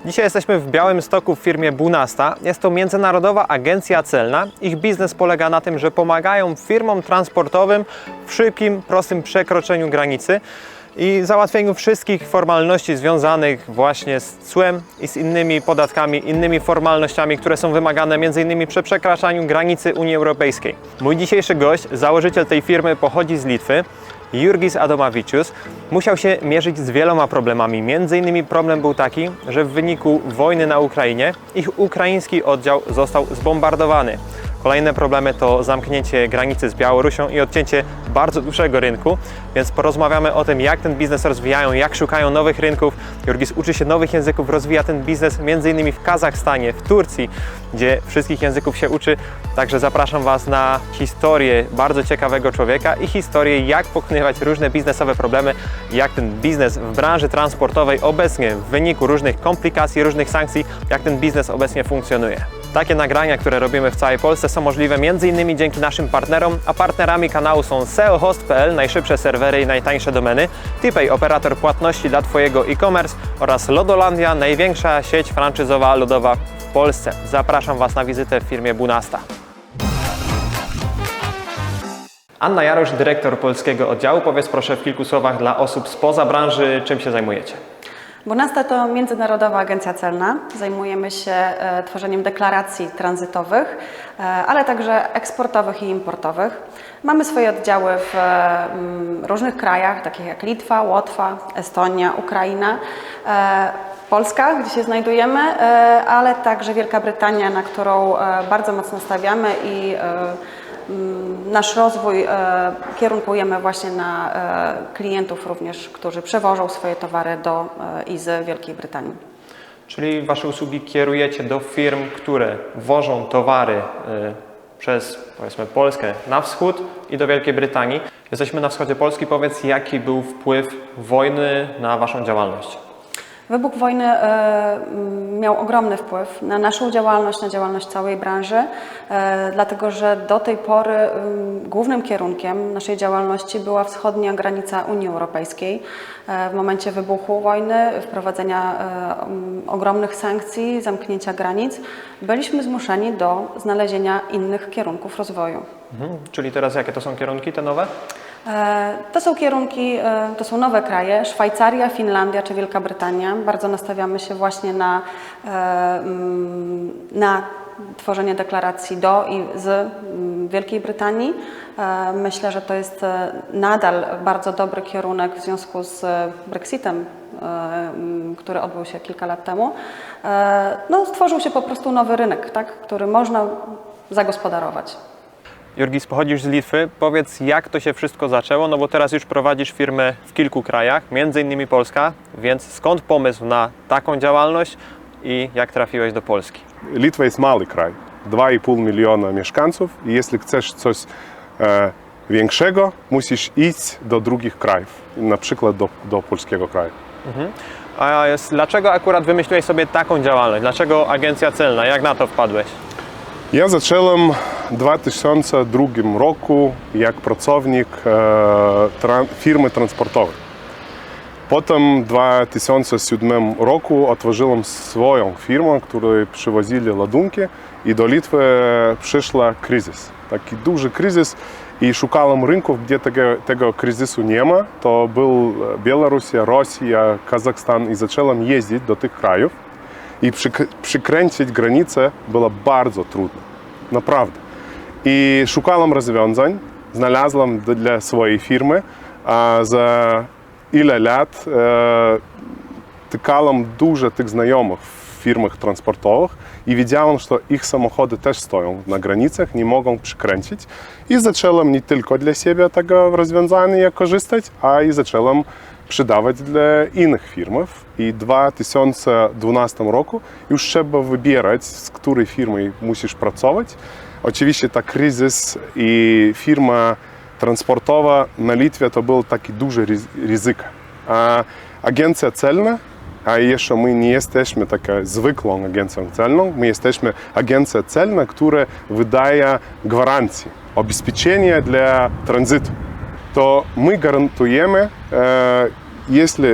Dzisiaj jesteśmy w Białymstoku w firmie Bunasta. Jest to międzynarodowa agencja celna. Ich biznes polega na tym, że pomagają firmom transportowym w szybkim, prostym przekroczeniu granicy i załatwieniu wszystkich formalności związanych właśnie z cłem i z innymi podatkami, innymi formalnościami, które są wymagane m.in. przy przekraczaniu granicy Unii Europejskiej. Mój dzisiejszy gość, założyciel tej firmy, pochodzi z Litwy. Jurgis Adomavičius musiał się mierzyć z wieloma problemami. Między innymi problem był taki, że w wyniku wojny na Ukrainie ich ukraiński oddział został zbombardowany. Kolejne problemy to zamknięcie granicy z Białorusią i odcięcie bardzo dużego rynku, więc porozmawiamy o tym, jak ten biznes rozwijają, jak szukają nowych rynków. Jurgis uczy się nowych języków, rozwija ten biznes m.in. w Kazachstanie, w Turcji, gdzie wszystkich języków się uczy. Także zapraszam Was na historię bardzo ciekawego człowieka i historię, jak pokonywać różne biznesowe problemy, jak ten biznes w branży transportowej obecnie w wyniku różnych komplikacji, różnych sankcji, jak ten biznes obecnie funkcjonuje. Takie nagrania, które robimy w całej Polsce, są możliwe m.in. dzięki naszym partnerom, a partnerami kanału są SEOhost.pl, najszybsze serwery i najtańsze domeny, TPay, operator płatności dla Twojego e-commerce oraz Lodolandia, największa sieć franczyzowa lodowa w Polsce. Zapraszam Was na wizytę w firmie Bunasta. Anna Jarosz, dyrektor polskiego oddziału. Powiedz proszę w kilku słowach dla osób spoza branży, czym się zajmujecie? Bunasta to międzynarodowa agencja celna. Zajmujemy się tworzeniem deklaracji tranzytowych, ale także eksportowych i importowych. Mamy swoje oddziały w różnych krajach, takich jak Litwa, Łotwa, Estonia, Ukraina, Polska, gdzie się znajdujemy, ale także Wielka Brytania, na którą bardzo mocno stawiamy i nasz rozwój kierunkujemy właśnie na klientów również, którzy przewożą swoje towary do i z Wielkiej Brytanii. Czyli Wasze usługi kierujecie do firm, które wożą towary przez, powiedzmy, Polskę na wschód i do Wielkiej Brytanii. Jesteśmy na wschodzie Polski. Powiedz, jaki był wpływ wojny na Waszą działalność? Wybuch wojny miał ogromny wpływ na naszą działalność, na działalność całej branży, dlatego że do tej pory głównym kierunkiem naszej działalności była wschodnia granica Unii Europejskiej. W momencie wybuchu wojny, wprowadzenia ogromnych sankcji, zamknięcia granic, byliśmy zmuszeni do znalezienia innych kierunków rozwoju. Czyli teraz jakie to są kierunki te nowe? To są kierunki, to są nowe kraje, Szwajcaria, Finlandia czy Wielka Brytania. Bardzo nastawiamy się właśnie na tworzenie deklaracji do i z Wielkiej Brytanii. Myślę, że to jest nadal bardzo dobry kierunek w związku z Brexitem, który odbył się kilka lat temu. No, stworzył się po prostu nowy rynek, tak, który można zagospodarować. Jurgis, pochodzisz z Litwy. Powiedz, jak to się wszystko zaczęło, no bo teraz już prowadzisz firmę w kilku krajach, między innymi Polska, więc skąd pomysł na taką działalność i jak trafiłeś do Polski? Litwa jest mały kraj, 2,5 miliona mieszkańców i jeśli chcesz coś większego, musisz iść do drugich krajów, na przykład do polskiego kraju. A dlaczego akurat wymyśliłeś sobie taką działalność? Dlaczego agencja celna? Jak na to wpadłeś? Ja zacząłem w 2002 roku jak pracownik firmy transportowej. Potem w 2007 roku otworzyłem swoją firmę, której przywozili ładunki i do Litwy przyszła kryzys. Taki duży kryzys i szukałem rynków, gdzie tego kryzysu nie ma. To był Białorusia, Rosja, Kazachstan i zacząłem jeździć do tych krajów. I przykręcić granicę było bardzo trudno, naprawdę. I szukałem rozwiązań, znalazłem dla swojej firmy, a za ile lat tykałem dużo tych znajomych w firmach transportowych i wiedziałem, że ich samochody też stoją na granicach, nie mogą przykręcić. I zacząłem nie tylko dla siebie tego rozwiązania korzystać, a i zacząłem sprzedawać dla innych firm. I w 2012 roku już trzeba wybierać, z której firmy musisz pracować. Oczywiście ta kryzys i firma transportowa na Litwie to był taki duży ryzyko. A agencja celna, a jeszcze my nie jesteśmy taką zwykłą agencją celną, my jesteśmy agencja celna, która wydaje gwarancje, zabezpieczenie dla tranzytu. To my gwarantujemy, jeśli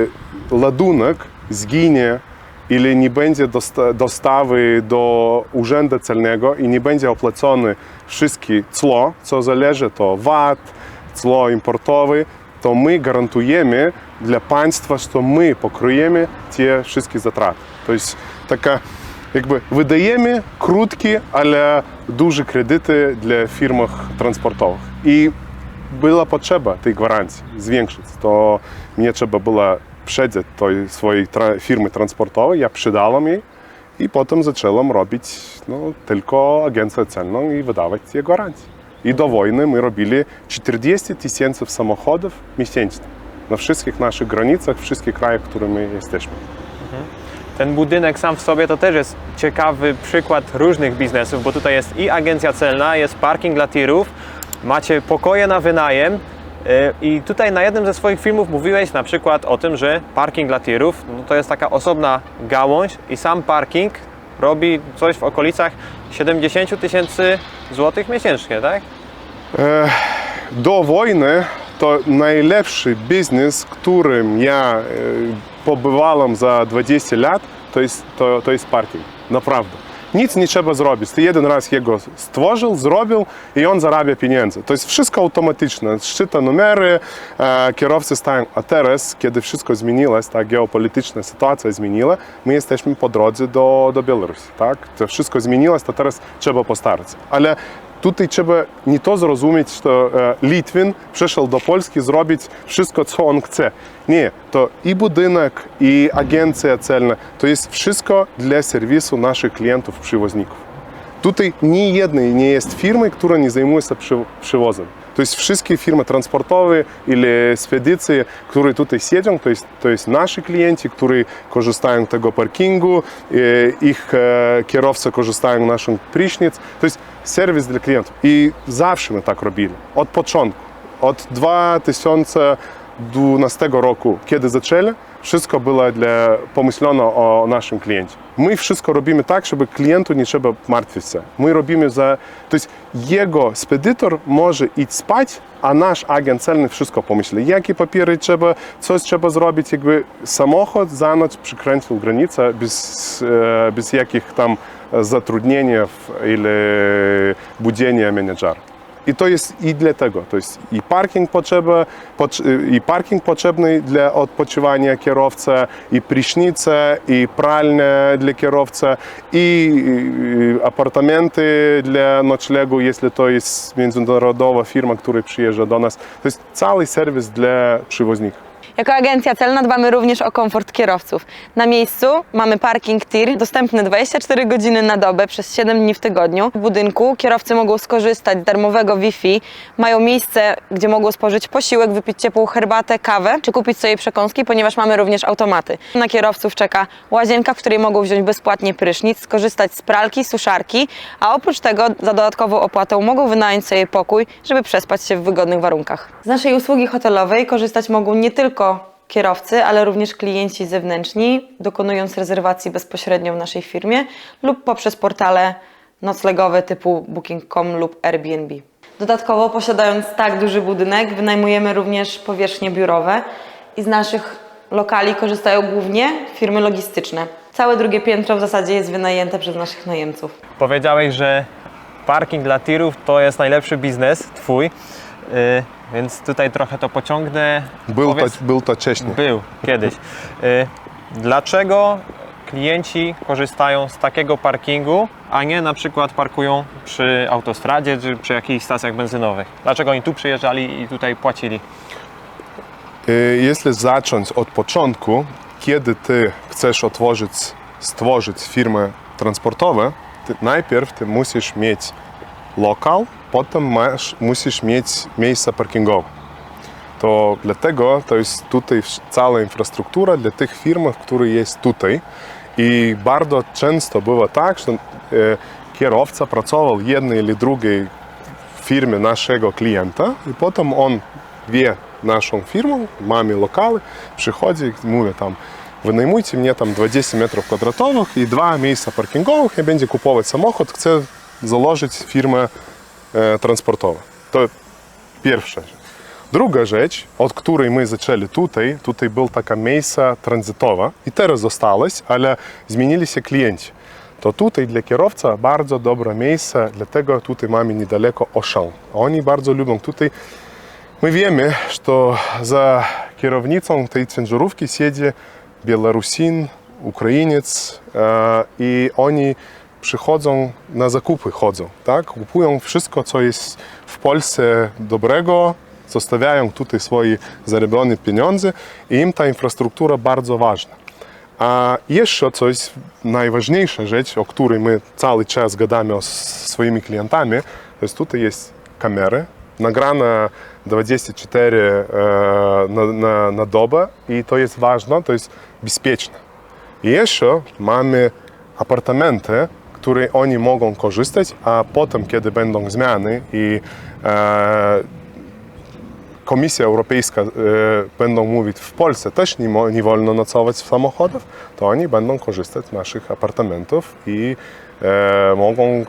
ładunek zginie ili nie będzie dostawy do urzędu celnego i nie będzie opłacone wszystkie cło, co zależy, to VAT, cło importowe, to my gwarantujemy dla państwa, że my pokryjemy te wszystkie zatraty. To jest taka, jakby wydajemy krótkie, ale duże kredyty dla firm transportowych. I była potrzeba tej gwarancji zwiększyć. To mnie trzeba było przedzieć tej swojej firmy transportowej, ja przydałem jej i potem zacząłem robić tylko agencję celną i wydawać te gwarancje. I do wojny my robili 40 000 samochodów miesięcznie na wszystkich naszych granicach, w wszystkich krajach, w których my jesteśmy. Ten budynek sam w sobie to też jest ciekawy przykład różnych biznesów, bo tutaj jest i agencja celna, jest parking dla tirów, macie pokoje na wynajem i tutaj na jednym ze swoich filmów mówiłeś na przykład o tym, że parking dla tirów to jest taka osobna gałąź i sam parking robi coś w okolicach 70 000 złotych miesięcznie, tak? Do wojny to najlepszy biznes, którym ja pobywałem za 20 lat, to jest parking. Naprawdę. Nic nie trzeba zrobić. Ty jeden raz jego stworzył, zrobił i on zarabia pieniądze. To jest wszystko automatyczne. Szczyta numery, kierowcy stają. A teraz, kiedy wszystko zmieniło, ta geopolityczna sytuacja zmieniła, my jesteśmy po drodze do Białorusi. Tak? To wszystko zmieniło, to teraz trzeba postarać. Ale tutaj trzeba nie to zrozumieć, że Litwin przyszedł do Polski zrobić wszystko, co on chce. Nie, to i budynek, i agencja celna, to jest wszystko dla serwisu naszych klientów, przewoźników. Tutaj ni jednej nie jest firmy, która nie zajmuje się przewozem. To jest wszystkie firmy transportowe ili spedycje, które tutaj siedzą, to jest nasi klienci, którzy korzystają z tego parkingu, ich kierowcy korzystają z naszych prysznic. To jest serwis dla klientów. I zawsze my tak robili. Od początku. Od 2012 roku, kiedy zaczęli, wszystko było pomyślone o naszym kliencie. My wszystko robimy tak, żeby klientu nie trzeba martwić się. My robimy to jest jego spedytor może iść spać, a nasz agent celny wszystko pomyśli. Jakie papiery trzeba, coś trzeba zrobić, jakby samochód za noc przykręcił granicę bez jakich tam zatrudnień ili budzenia menedżera. I to jest i dlatego, to jest i parking potrzebny dla odpoczywania kierowcy, i prysznice, i pralnie dla kierowcy, i apartamenty dla noclegu, jeśli to jest międzynarodowa firma, która przyjeżdża do nas. To jest cały serwis dla przewoźników. Jako agencja celna dbamy również o komfort kierowców. Na miejscu mamy parking TIR, dostępny 24 godziny na dobę przez 7 dni w tygodniu. W budynku kierowcy mogą skorzystać z darmowego Wi-Fi, mają miejsce, gdzie mogą spożyć posiłek, wypić ciepłą herbatę, kawę czy kupić sobie przekąski, ponieważ mamy również automaty. Na kierowców czeka łazienka, w której mogą wziąć bezpłatnie prysznic, skorzystać z pralki, suszarki, a oprócz tego za dodatkową opłatę mogą wynająć sobie pokój, żeby przespać się w wygodnych warunkach. Z naszej usługi hotelowej korzystać mogą nie tylko kierowcy, ale również klienci zewnętrzni, dokonując rezerwacji bezpośrednio w naszej firmie lub poprzez portale noclegowe typu Booking.com lub Airbnb. Dodatkowo, posiadając tak duży budynek, wynajmujemy również powierzchnie biurowe i z naszych lokali korzystają głównie firmy logistyczne. Całe drugie piętro w zasadzie jest wynajęte przez naszych najemców. Powiedziałeś, że parking dla tirów to jest najlepszy biznes twój. Więc tutaj trochę to pociągnę. Był to wcześniej. Był, kiedyś. Dlaczego klienci korzystają z takiego parkingu, a nie na przykład parkują przy autostradzie czy przy jakichś stacjach benzynowych? Dlaczego oni tu przyjeżdżali i tutaj płacili? Jeśli zacząć od początku, kiedy ty chcesz stworzyć firmę transportową, najpierw ty musisz mieć lokal, potem musisz mieć miejsce parkingowe. To dlatego to jest tutaj cała infrastruktura dla tych firm, które jest tutaj. I bardzo często bywa tak, że kierowca pracował w jednej ili drugiej firmie naszego klienta i potem on wie naszą firmę, mamy lokały, przychodzi i mówi tam: wynajmujcie mnie tam 20 metrów kwadratowych i 2 miejsca parkingowych, ja będzie kupować samochód, chcę założyć firmę transportową. To pierwsze. Druga rzecz, od której my zaczęli tutaj była taka miejsce tranzytowe i teraz zostałeś, ale zmienili się klienci. To tutaj dla kierowca bardzo dobre miejsce, dlatego tutaj mamy niedaleko Auchan. Oni bardzo lubią tutaj. My wiemy, że za kierownicą tej ciężarówki siedzi Białorusin, Ukrainiec i oni przychodzą na zakupy, tak? Kupują wszystko, co jest w Polsce dobrego, zostawiają tutaj swoje zarobione pieniądze i im ta infrastruktura bardzo ważna. A jeszcze coś, najważniejsza rzecz, o której my cały czas gadamy z swoimi klientami, to jest tutaj jest kamery, nagrane 24 na dobę i to jest ważne, to jest bezpieczne. I jeszcze mamy apartamenty, które oni mogą korzystać, a potem, kiedy będą zmiany i Komisja Europejska będą mówić w Polsce też nie wolno nocować w samochodach, to oni będą korzystać z naszych apartamentów i mogą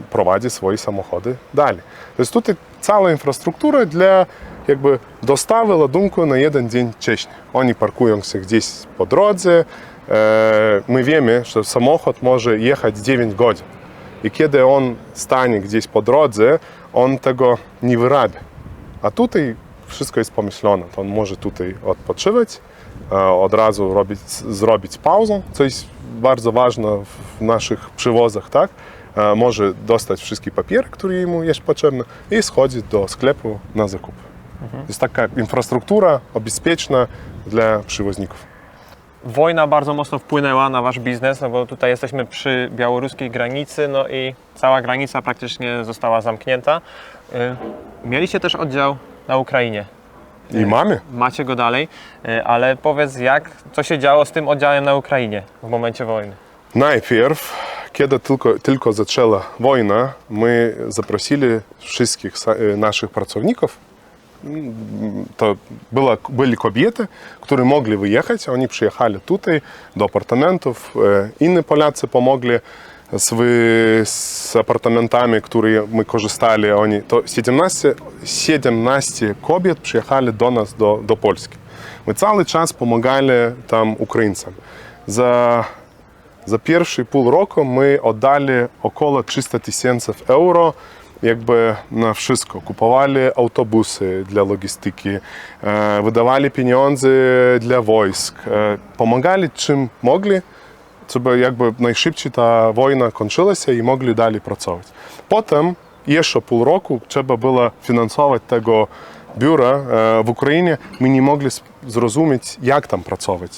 prowadzić swoje samochody dalej. To jest tutaj cała infrastruktura dla jakby dostawy ładunku na jeden dzień wcześniej. Oni parkują się gdzieś po drodze. My wiemy, że samochód może jechać 9 godzin i kiedy on stanie gdzieś po drodze, on tego nie wyrabia. A tutaj wszystko jest pomyślane. To on może tutaj odpoczywać, od razu zrobić pauzę, co jest bardzo ważne w naszych przewozach, tak? Może dostać wszystkie papiery, które mu jest potrzebne i schodzić do sklepu na zakup. To jest taka infrastruktura bezpieczna dla przewoźników. Wojna bardzo mocno wpłynęła na wasz biznes, no bo tutaj jesteśmy przy białoruskiej granicy, no i cała granica praktycznie została zamknięta. Mieliście też oddział na Ukrainie. I mamy. Macie go dalej, ale powiedz, co się działo z tym oddziałem na Ukrainie w momencie wojny? Najpierw, kiedy tylko zaczęła wojna, my zaprosili wszystkich naszych pracowników. To byli kobiety, które mogli wyjechać. Oni przyjechali tutaj do apartamentów. Inni Polacy pomogli z apartamentami, które my korzystali. To 17 kobiet przyjechali do nas, do Polski. My cały czas pomagali tam Ukraińcom. Za pierwszy pół roku my oddali około 300 tysięcy euro jakby na wszystko. Kupowali autobusy dla logistyki, wydawali pieniądze dla wojsk, pomagali czym mogli, żeby jakby najszybciej ta wojna kończyła się i mogli dalej pracować. Potem jeszcze pół roku trzeba było finansować tego biura w Ukrainie. My nie mogli zrozumieć, jak tam pracować.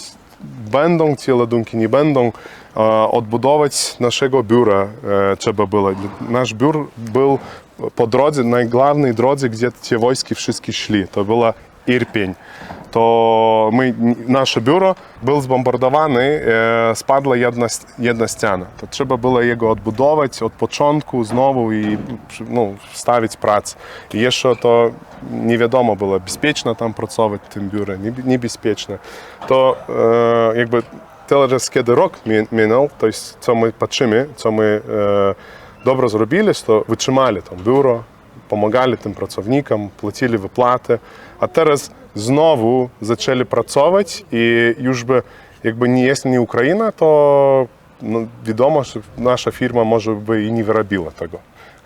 Będą ci ładunki, nie będą. Odbudować naszego biura trzeba było. Nasz biur był po drodze, najgłównej drodze, gdzie te wojski wszystkie szli. To była Irpień. To nasze biuro było zbombardowane, spadła jedna ściana. To trzeba było jego odbudować od początku znowu i wstawić pracę. I jeszcze to nie wiadomo było, bezpieczne tam pracować w tym biurze, niebezpieczne. To jakby teraz, kiedy rok minął, to jest, co my patrzymy, co my dobrze zrobili, to wytrzymali to biuro, pomagali tym pracownikom, płacili wypłaty, a teraz znowu zaczęli pracować i już jakby nie jest nie Ukraina, to wiadomo, że nasza firma może by i nie wyrobiła tego.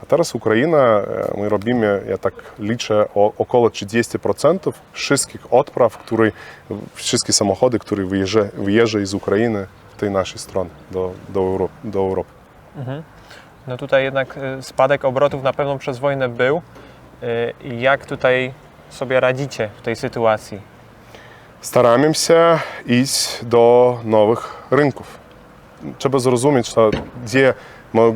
A teraz Ukraina, my robimy, ja tak liczę, około 30% wszystkich odpraw, wszystkie samochody, które wyjeżdżają z Ukrainy w tej naszej stronie do Europy. No tutaj jednak spadek obrotów na pewno przez wojnę był. Jak tutaj sobie radzicie w tej sytuacji? Staramy się iść do nowych rynków. Trzeba zrozumieć, że gdzie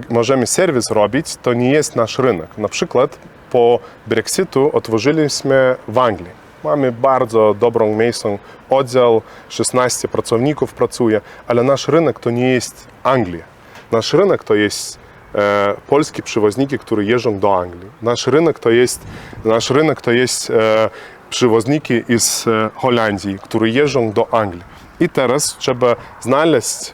możemy serwis robić, to nie jest nasz rynek. Na przykład po Brexitu otworzyliśmy w Anglii. Mamy bardzo dobrą miejscową oddział, 16 pracowników pracuje, ale nasz rynek to nie jest Anglia. Nasz rynek to jest polskie przewoźniki, które jeżdżą do Anglii. Nasz rynek to jest przewoźniki z Holandii, które jeżdżą do Anglii. I teraz trzeba znaleźć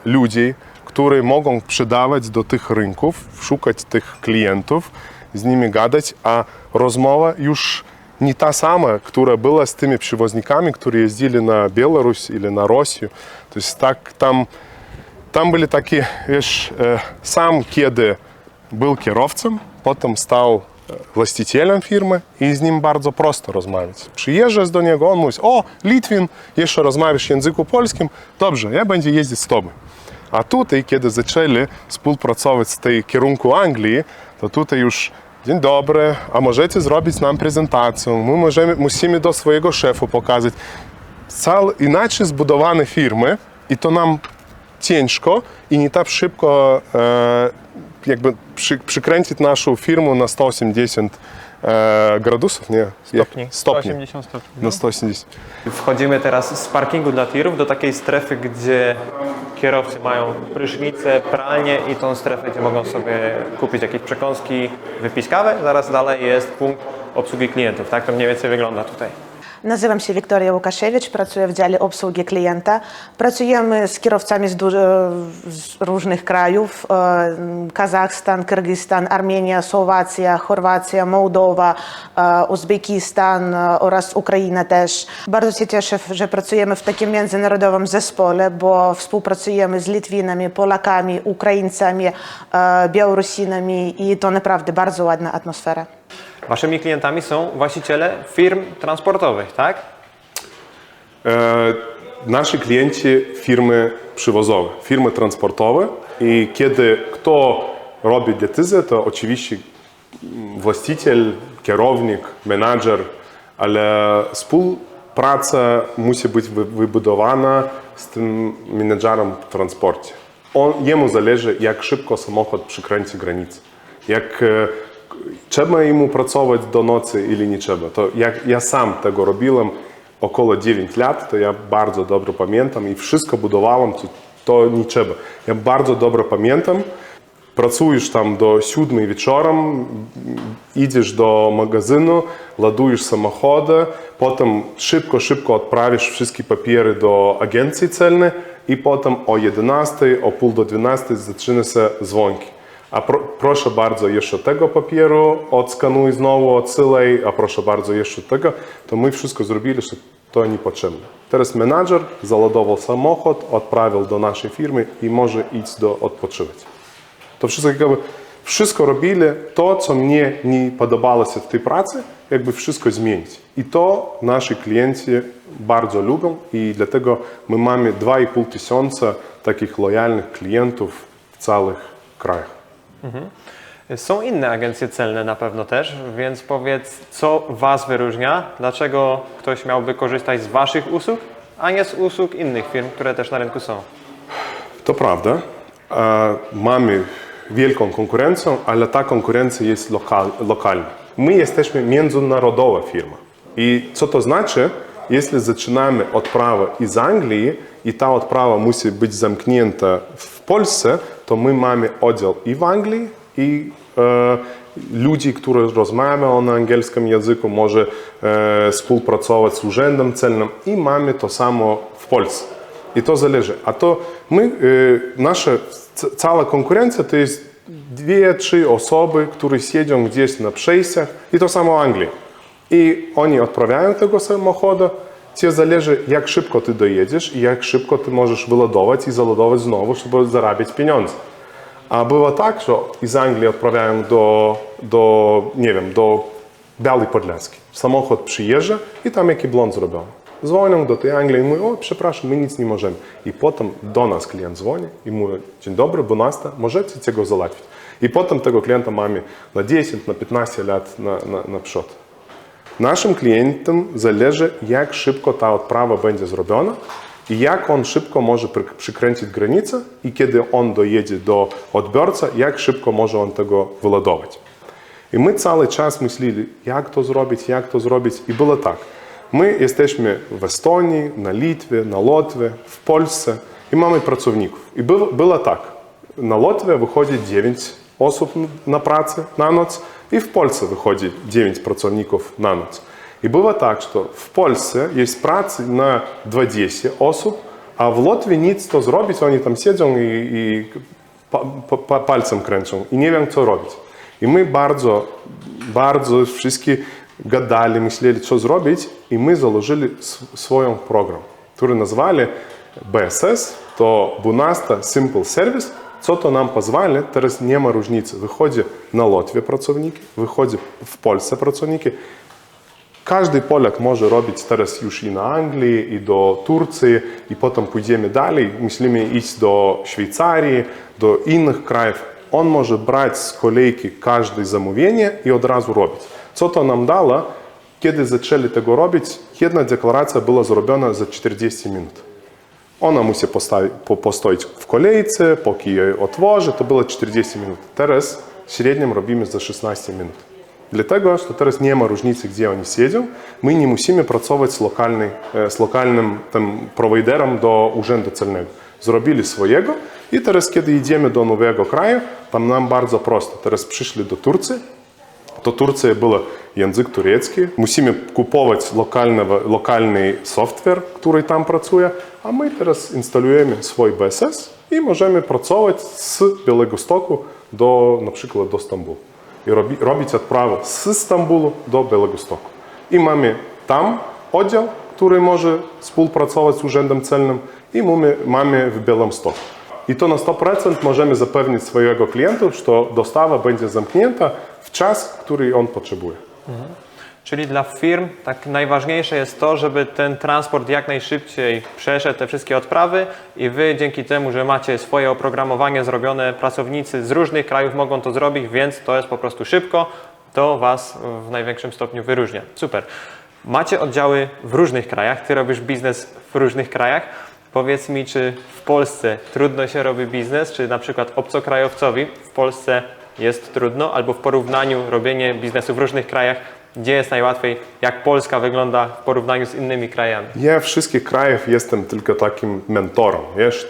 ludzi, które mogą sprzedawać do tych rynków, szukać tych klientów, z nimi gadać, a rozmowa już nie ta sama, która była z tymi przewoźnikami, którzy jeździli na Białoruś или na Rosję. To jest tak, tam byli takie, wiesz, sam kiedy był kierowcą, potem stał właścicielem firmy i z nim bardzo prosto rozmawiać. Przyjeżdżasz do niego, on mówi, o, Litwin, jeszcze rozmawiasz w języku polskim, dobrze, ja będę jeździć z tobą. A tutaj, kiedy zaczęli współpracować z tej kierunku Anglii, to tutaj już dzień dobry, a możecie zrobić nam prezentację, my musimy do swojego szefa pokazać. Inaczej zbudowane firmy i to nam ciężko i nie tak szybko jakby przykręcić naszą firmę na 180 gradusów, nie? Stopni. Stopni. 180 stopni. Na 180. Wchodzimy teraz z parkingu dla tirów do takiej strefy, gdzie kierowcy mają prysznice, pralnie i tą strefę, gdzie mogą sobie kupić jakieś przekąski, wypić kawę. Zaraz dalej jest punkt obsługi klientów. Tak to mniej więcej wygląda tutaj. Nazywam się Wiktoria Łukaszewicz, pracuję w dziale obsługi klienta. Pracujemy z kierowcami z różnych krajów. Kazachstan, Kyrgyzstan, Armenia, Słowacja, Chorwacja, Mołdowa, Uzbekistan oraz Ukraina też. Bardzo się cieszę, że pracujemy w takim międzynarodowym zespole, bo współpracujemy z Litwinami, Polakami, Ukraińcami, Białorusinami i to naprawdę bardzo ładna atmosfera. Waszymi klientami są właściciele firm transportowych, tak? Nasi klienci firmy przywozowe, firmy transportowe i kiedy kto robi decyzję, to oczywiście właściciel, kierownik, menadżer, ale współpraca musi być wybudowana z tym menadżerem w transporcie. Jemu zależy, jak szybko samochód przykręci granicę. Jak trzeba mu pracować do nocy, или nie trzeba. To jak ja sam tego robiłem około 9 lat, to ja bardzo dobrze pamiętam i wszystko budowałem, to nie trzeba. Ja bardzo dobrze pamiętam. Pracujesz tam do 7 wieczorem, idziesz do magazynu, ładujesz samochody, potem szybko odprawisz wszystkie papiery do agencji celnej i potem o 11, o pół do 12 zaczyna się dzwonki. A proszę bardzo jeszcze tego papieru, odskanuj znowu, odsyłaj, a proszę bardzo jeszcze tego, to my wszystko zrobili, że to niepotrzebne. Teraz menadżer załadował samochód, odprawił do naszej firmy i może iść odpoczywać. To wszystko robili to, co mnie nie podobało się w tej pracy, jakby wszystko zmienić. I to nasi klienci bardzo lubią i dlatego my mamy 2500 takich lojalnych klientów w całych krajach. Są inne agencje celne na pewno też, więc powiedz, co Was wyróżnia? Dlaczego ktoś miałby korzystać z Waszych usług, a nie z usług innych firm, które też na rynku są? To prawda. Mamy wielką konkurencję, ale ta konkurencja jest lokalna. My jesteśmy międzynarodowa firma. I co to znaczy? Jeśli zaczynamy odprawę z Anglii i ta odprawa musi być zamknięta w Polsce, to my mamy oddział i w Anglii, i ludzi, którzy rozmawiają na angielskim języku, może współpracować z urzędem celnym i mamy to samo w Polsce. I to zależy. A to my, nasza cała konkurencja to jest 2-3 osoby, które siedzą gdzieś na przejściach i to samo w Anglii. I oni odprawiają tego samochodu. Ci zależy, jak szybko ty dojedziesz i jak szybko ty możesz wyładować i załadować znowu, żeby zarabiać pieniądze. A bywa tak, że z Anglii odprawiają do Białej Podlaskiej. Samochód przyjeżdża i tam jaki błąd zrobiony. Dzwonią do tej Anglii i mówią, o przepraszam, my nic nie możemy. I potem do nas klient dzwoni i mówi, dzień dobry, bonasta, możecie tego załatwić. I potem tego klienta mamy na 10, na 15 lat na przód. Naszym klientom zależy, jak szybko ta odprawa będzie zrobiona i jak on szybko może przykręcić granicę i kiedy on dojedzie do odbiorcy, jak szybko może on tego wyładować. I my cały czas myśleli, jak to zrobić i było tak. My jesteśmy w Estonii, na Litwie, na Łotwie, w Polsce i mamy pracowników. I było tak, na Łotwie wychodzi 9 osób na pracę na noc i w Polsce wychodzi 9 pracowników na noc. I było tak, że w Polsce jest pracy na 20 osób, a w Łotwie nic to zrobić, oni tam siedzą i palcem kręcą i nie wiem co robić. I my bardzo wszystkie gadali, myśleli, co zrobić i my założyli swój program, który nazwali BSS, to Bunasta Simple Service, co to nam pozwala, teraz nie ma różnicy. Wychodzi na Łotwie pracowniki, wychodzi w Polsce pracowniki. Każdy Polak może robić teraz już i na Anglii, i do Turcji, i potem pójdziemy dalej. Myślimy iść do Szwajcarii, do innych krajów. On może brać z kolejki każde zamówienie i od razu robić. Co to nam dało? Kiedy zaczęli tego robić, jedna deklaracja była zrobiona za 40 minut. Ona musi postoić w kolejce, póki jej otworzy, to było 40 minut. Teraz średnio robimy za 16 minut. Dlatego, że teraz nie ma różnicy, gdzie oni siedzą, my nie musimy pracować z lokalnym prowajderem do urzędu celnego. Zrobili swojego i teraz, kiedy idziemy do nowego kraju, tam nam bardzo prosto. Teraz przyszli do Turcji, to Turcja była język turecki. Musimy kupować lokalny software, który tam pracuje, a my teraz instalujemy swój BSS i możemy pracować z Białegostoku na przykład do Stambułu. I robić odprawę z Stambułu do Białegostoku. I mamy tam oddział, który może współpracować z urzędem celnym i mamy w Białymstoku. I to na 100% możemy zapewnić swojego klienta, że dostawa będzie zamknięta w czas, który on potrzebuje. Czyli dla firm tak najważniejsze jest to, żeby ten transport jak najszybciej przeszedł te wszystkie odprawy i wy dzięki temu, że macie swoje oprogramowanie zrobione, pracownicy z różnych krajów mogą to zrobić, więc to jest po prostu szybko, to was w największym stopniu wyróżnia. Super. Macie oddziały w różnych krajach, ty robisz biznes w różnych krajach. Powiedz mi, czy w Polsce trudno się robi biznes, czy na przykład obcokrajowcowi w Polsce jest trudno, albo w porównaniu robienie biznesu w różnych krajach, gdzie jest najłatwiej, jak Polska wygląda w porównaniu z innymi krajami? Ja w wszystkich krajach jestem tylko takim mentorem, wiesz,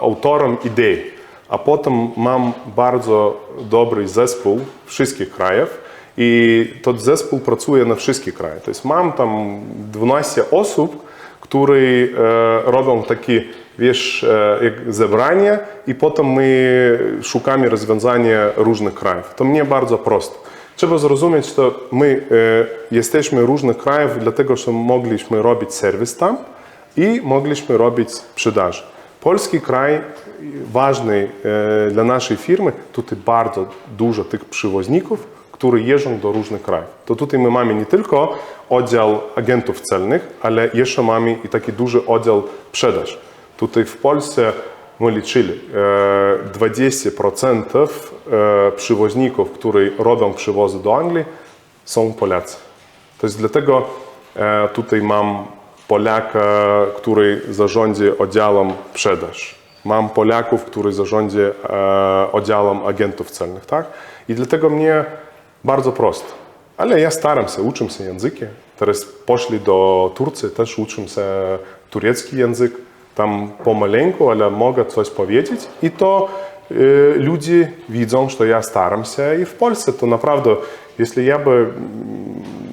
autorem idei, a potem mam bardzo dobry zespół wszystkich krajów i ten zespół pracuje na wszystkich krajach. To jest mam tam 12 osób, które robią takie, wiesz, jak zebranie i potem my szukamy rozwiązania różnych krajów. To mnie bardzo prosto. Trzeba zrozumieć, że my jesteśmy różnych krajów, dlatego że mogliśmy robić serwis tam i mogliśmy robić sprzedaż. Polski kraj ważny dla naszej firmy, tutaj bardzo dużo tych przewoźników, którzy jeżdżą do różnych krajów. To tutaj my mamy nie tylko oddział agentów celnych, ale jeszcze mamy i taki duży oddział sprzedaż. Tutaj w Polsce my liczyli 20% przewoźników, którzy robią przewozy do Anglii, są Polacy. To jest dlatego tutaj mam Polaka, który zarządzi oddziałem sprzedaż. Mam Polaków, który zarządzi oddziałem agentów celnych, tak? I dlatego mnie bardzo prosto. Ale ja staram się, uczę się języki. Teraz poszli do Turcji, też uczę się turecki język. Tam pomaleńku, ale mogę coś powiedzieć. I to ludzie widzą, że ja staram się. I w Polsce to naprawdę, jeśli ja by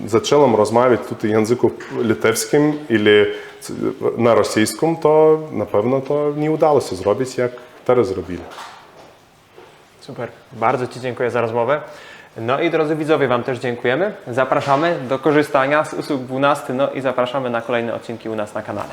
zacząłem rozmawiać tutaj w języku litewskim ili na rosyjskim, to na pewno to nie udało się zrobić, jak teraz zrobili. Super. Bardzo ci dziękuję za rozmowę. No i drodzy widzowie, wam też dziękujemy. Zapraszamy do korzystania z usług 12, no i zapraszamy na kolejne odcinki u nas na kanale.